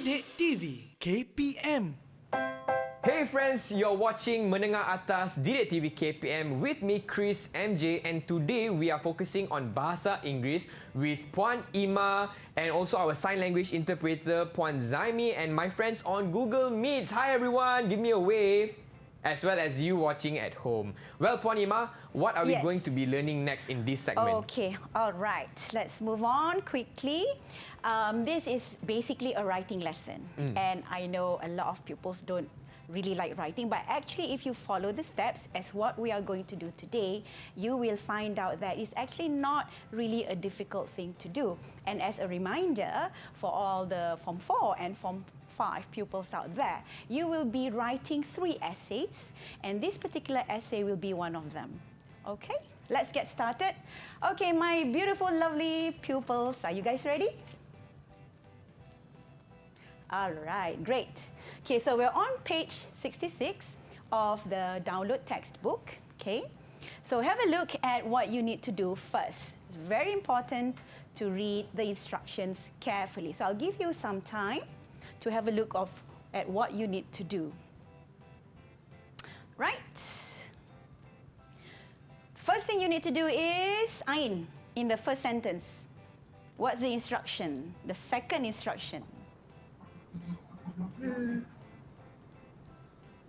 Didik TV KPM. Hey friends, you're watching Menengah Atas Didik TV KPM with me Chris MJ, and today we are focusing on Bahasa Inggeris with Puan Ima and also our sign language interpreter Puan Zaimi and my friends on Google Meets. Hi everyone, give me a wave. As well as you watching at home. Well, Puan Ima, what are we going to be learning next in this segment? Okay, all right. Let's move on quickly. This is basically a writing lesson. And I know a lot of pupils don't really like writing, but actually if you follow the steps as what we are going to do today, you will find out that it's actually not really a difficult thing to do. And as a reminder for all the Form 4 and Form 5 pupils out there, you will be writing 3 essays, and this particular essay will be one of them. Okay, let's get started. Okay, my beautiful, lovely pupils, are you guys ready? All right, great. Okay, so we're on page 66 of the download textbook. Okay, so have a look at what you need to do first. It's very important to read the instructions carefully. So I'll give you some time to have a look at what you need to do. Right. First thing you need to do is Ain in the first sentence. What's the instruction? The second instruction.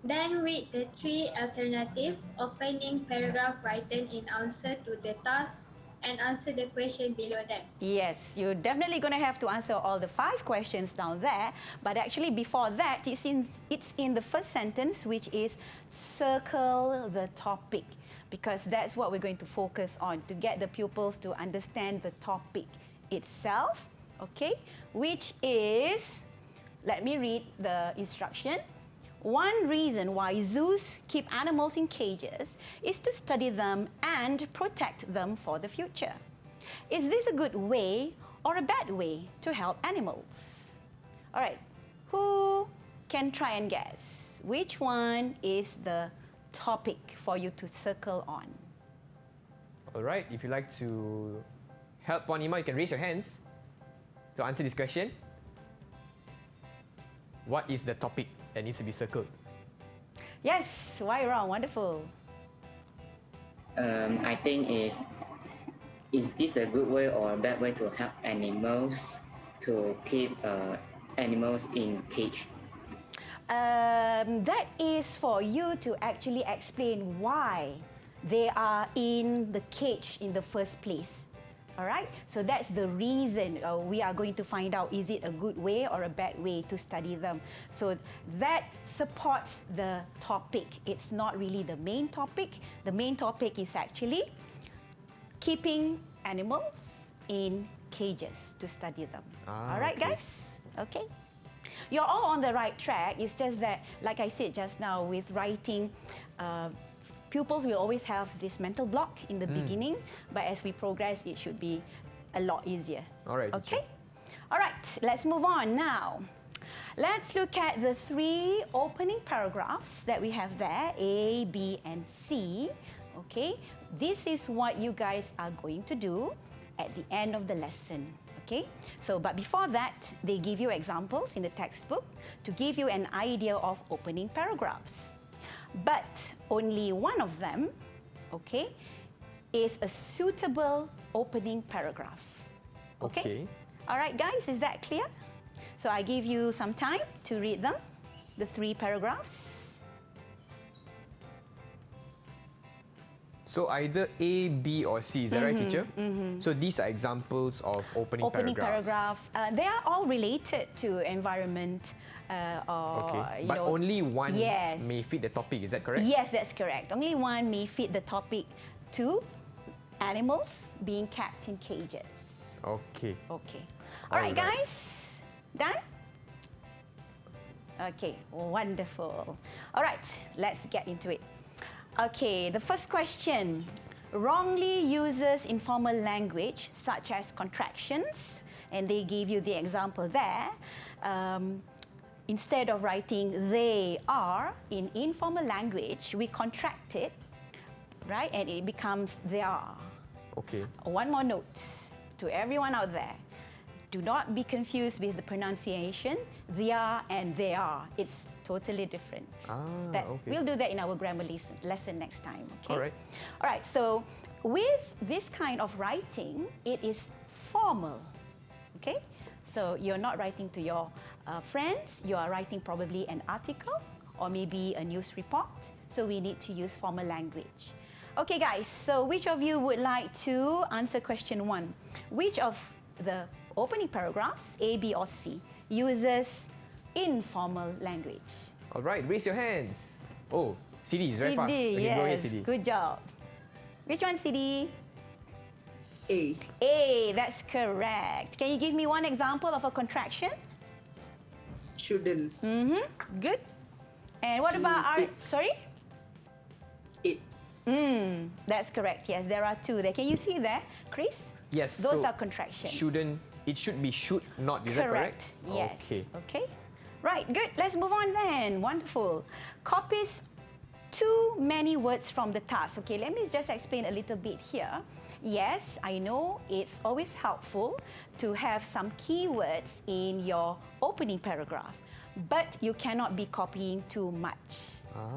Then read the 3 alternative opening paragraph written in answer to the task and answer the question below them. Yes, you're definitely going to have to answer all the 5 questions down there. But actually before that, it's in the first sentence, which is circle the topic. Because that's what we're going to focus on, to get the pupils to understand the topic itself. Okay, which is, let me read the instruction. One reason why zoos keep animals in cages is to study them and protect them for the future. Is this a good way or a bad way to help animals? All right, who can try and guess which one is the topic for you to circle on? All right, if you'd like to help Puan Ima, you can raise your hands to answer this question. What is the topic that needs to be circled? Yes, why wrong? Wonderful. I think is this a good way or a bad way to help animals to keep animals in cage? That is for you to actually explain why they are in the cage in the first place. All right, so that's the reason we are going to find out, is it a good way or a bad way to study them. So that supports the topic. It's not really the main topic. The main topic is actually keeping animals in cages to study them. All right, okay. guys? Okay. You're all on the right track. It's just that, like I said just now, with writing, pupils will always have this mental block in the beginning, but as we progress, it should be a lot easier. All right. Okay? All right, let's move on now. Let's look at the 3 opening paragraphs that we have there, A, B, and C. Okay? This is what you guys are going to do at the end of the lesson. Okay? So, but before that, they give you examples in the textbook to give you an idea of opening paragraphs. But only one of them, okay, is a suitable opening paragraph. Okay? All right, guys, is that clear? So I give you some time to read them, the 3 paragraphs. So either A, B, or C, is that right, teacher? So these are examples of opening paragraphs. They are all related to environment. Okay, but only one may fit the topic, is that correct? Yes, that's correct. Only one may fit the topic to animals being kept in cages. Okay. Okay. All right, guys. Done? Okay, wonderful. All right, let's get into it. Okay, the first question. Wrongly uses informal language such as contractions, and they give you the example there. Instead of writing they are in informal language, we contract it, right? And it becomes they are. Okay. One more note to everyone out there. Do not be confused with the pronunciation. Their and they are. It's totally different. Okay. We'll do that in our grammar lesson next time. Okay? All right. All right. So with this kind of writing, it is formal. Okay? So you're not writing to your friends. You are writing probably an article or maybe a news report. So we need to use formal language. Okay, guys. So which of you would like to answer question 1? Which of the opening paragraphs, A, B, or C, uses informal language? All right, raise your hands. Oh, CD is very fast. Okay, yes. go ahead, CD. Good job. Which one, CD? A. A, that's correct. Can you give me one example of a contraction? Shouldn't. Good. And what about our... It's. Sorry? It's. That's correct. Yes, there are 2 there. Can you see there, Chris? Yes. Those so are contractions. Shouldn't. It should be should not. Is that correct? Yes. Okay. Okay. Right, good. Let's move on then. Wonderful. Copies too many words from the task. Okay, let me just explain a little bit here. Yes, I know it's always helpful to have some keywords in your opening paragraph, but you cannot be copying too much.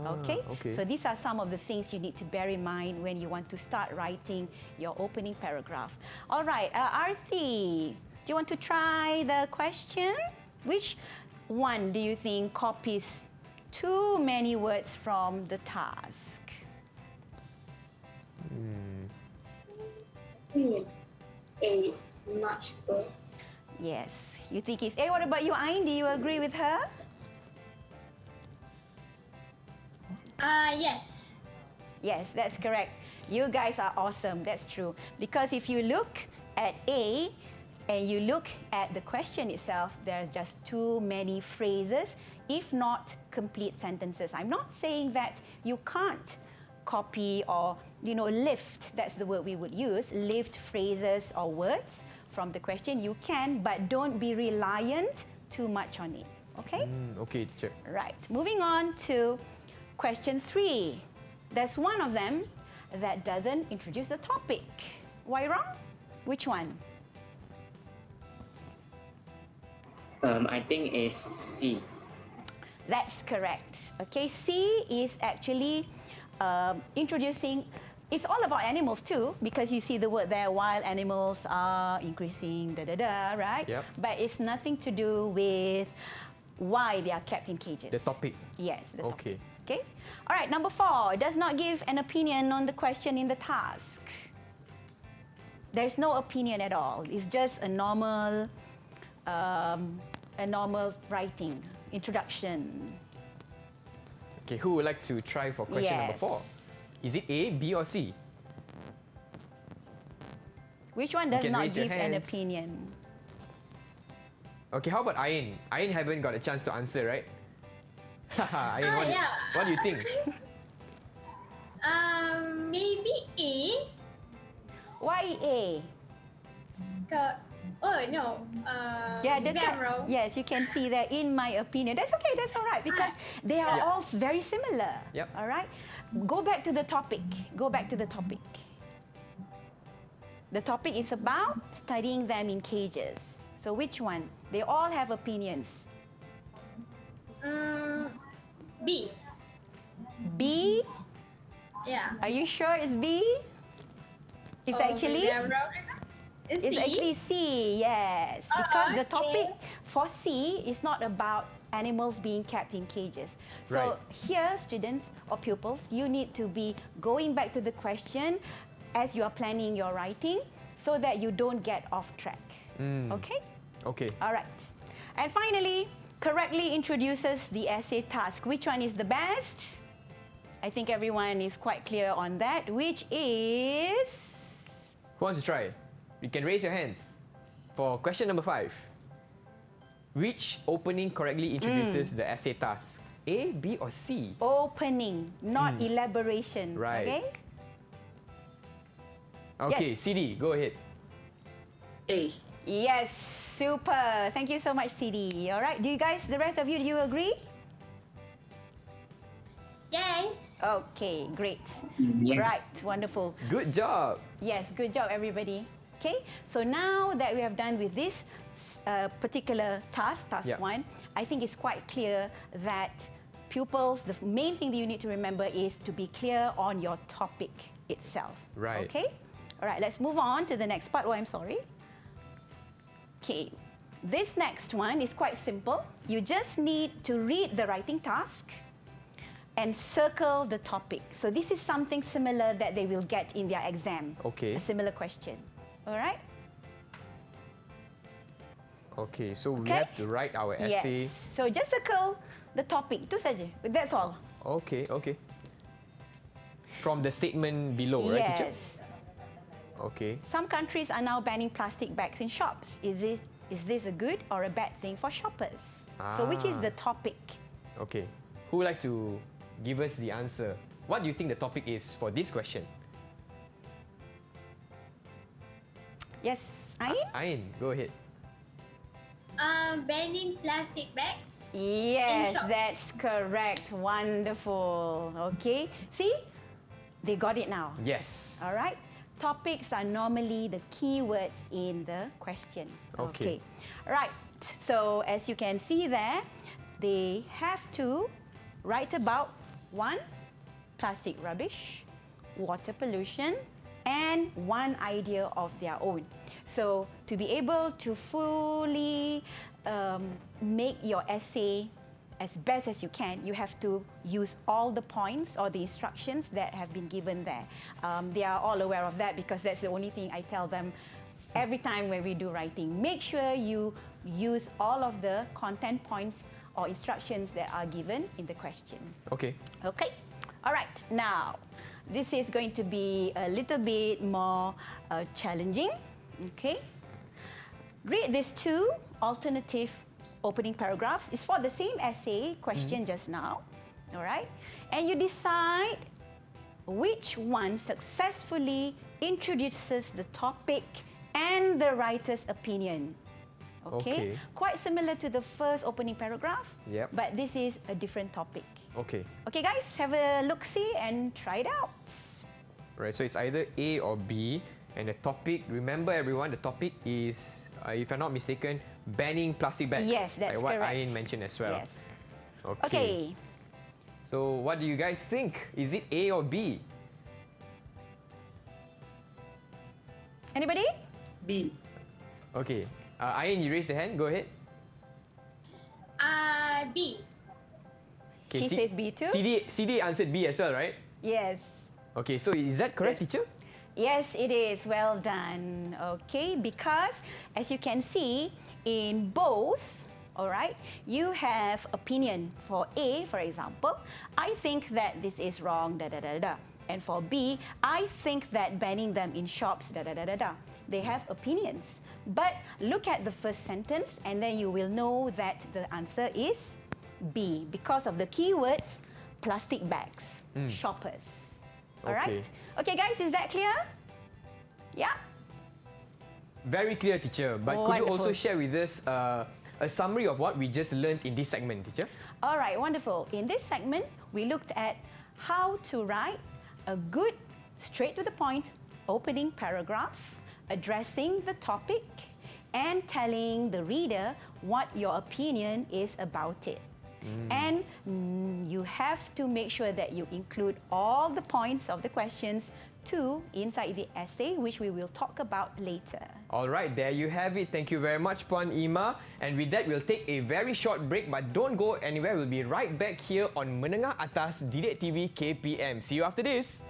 Okay? okay. So these are some of the things you need to bear in mind when you want to start writing your opening paragraph. All right, RC, do you want to try the question? Which one do you think copies too many words from the task? I think it's A, much good. Yes, you think it's A. What about you, Ain? Do you agree with her? Yes. Yes, that's correct. You guys are awesome. That's true. Because if you look at A and you look at the question itself, there's just too many phrases, if not complete sentences. I'm not saying that you can't copy or, lift, that's the word we would use, lift phrases or words from the question. You can, but don't be reliant too much on it. Okay? Okay, teacher. Right. Moving on to question 3. There's one of them that doesn't introduce the topic. Why wrong? Which one? I think it's C. That's correct. Okay, C is actually introducing. It's all about animals too, because you see the word there, wild animals are increasing, right? Yep. But it's nothing to do with why they are kept in cages. The topic. Yes, the Okay. topic. Okay. All right, number 4, does not give an opinion on the question in the task. There's no opinion at all. It's just a normal writing, introduction. Okay, who would like to try for question number Yes. 4? Is it A, B, or C? Which one does can not raise your give an hands. opinion? Okay, how about Ain? Ain haven't got a chance to answer, right? Ain, Yeah. what do you think? Maybe A. Why A? Oh no. Yeah, maybe I'm wrong. yes, you can see that in my opinion. That's okay, that's all right, because they are all very similar. Yep. All right? Go back to the topic. Go back to the topic. The topic is about studying them in cages. So which one? They all have opinions. B. B? Yeah. Are you sure it's B? It's Oh, actually... maybe I'm wrong. It's C? actually C, yes. Because the okay. topic for C is not about animals being kept in cages. So Right. here, students or pupils, you need to be going back to the question as you are planning your writing so that you don't get off track. Okay? Okay. All right. And finally, correctly introduces the essay task. Which one is the best? I think everyone is quite clear on that, which is... Who wants to try? You can raise your hands. For question number 5. Which opening correctly introduces the essay task? A, B, or C? Opening, not elaboration. Right. Okay? Okay, CD, go ahead. A. Yes, super. Thank you so much, CD. All right, do you guys, the rest of you, do you agree? Yes. Okay, great. Yeah. Right, wonderful. Good job. Yes, good job, everybody. Okay, so now that we have done with these particular task, task Yeah. 1, I think it's quite clear that pupils, the main thing that you need to remember is to be clear on your topic itself. Right. Okay? All right, let's move on to the next part. Oh, I'm sorry. Okay. This next one is quite simple. You just need to read the writing task and circle the topic. So this is something similar that they will get in their exam. Okay. A similar question. All right? Okay, so we Okay. have to write our essay. Yes. So just circle the topic. Itu saja. That's all. Okay, okay. From the statement below, right, teacher? Yes. Okay. Some countries are now banning plastic bags in shops. Is this a good or a bad thing for shoppers? So which is the topic? Okay. Who would like to give us the answer? What do you think the topic is for this question? Yes, Ain? Ain, go ahead. Banning plastic bags. Yes, shop. that's correct. Wonderful. Okay. See? They got it now. Yes. All right. Topics are normally the keywords in the question. Okay. Right. So as you can see there, they have to write about 1, plastic rubbish, water pollution, and one idea of their own. So to be able to fully make your essay as best as you can, you have to use all the points or the instructions that have been given there. They are all aware of that because that's the only thing I tell them every time when we do writing. Make sure you use all of the content points or instructions that are given in the question. Okay. Okay? All right. Now, this is going to be a little bit more challenging. Okay? Read these 2 alternative opening paragraphs. It's for the same essay question just now. All right? And you decide which one successfully introduces the topic and the writer's opinion. Okay. Quite similar to the first opening paragraph, Yep. but this is a different topic. Okay. Okay, guys, have a look-see and try it out. Right, so it's either A or B. And the topic, remember everyone, the topic is, if I'm not mistaken, banning plastic bags. Yes, that's like what correct. Ain mentioned as well. Yes. Okay. Okay. So what do you guys think? Is it A or B? Anybody? B. Okay. Ain, you raised the hand. Go ahead. B. Okay, She says B too? CD answered B as well, right? Yes. Okay, so is that correct, Yes. teacher? Yes, it is. Well done. Okay, because as you can see in both, all right, you have opinion. For A, for example, I think that this is wrong, da da da da. And for B, I think that banning them in shops, da da da da da. They have opinions. But look at the first sentence and then you will know that the answer is B because of the keywords plastic bags, shoppers. All right? Okay, guys, is that clear? Yeah? Very clear, teacher. But could you also Wonderful. share with us a summary of what we just learned in this segment, teacher? All right, wonderful. In this segment, we looked at how to write a good, straight to the point, opening paragraph, addressing the topic, and telling the reader what your opinion is about it. And you have to make sure that you include all the points of the questions too inside the essay, which we will talk about later. All right, there you have it. Thank you very much, Puan Ima. And with that, we'll take a very short break, but don't go anywhere. We'll be right back here on Menengah Atas Didik TV KPM. See you after this.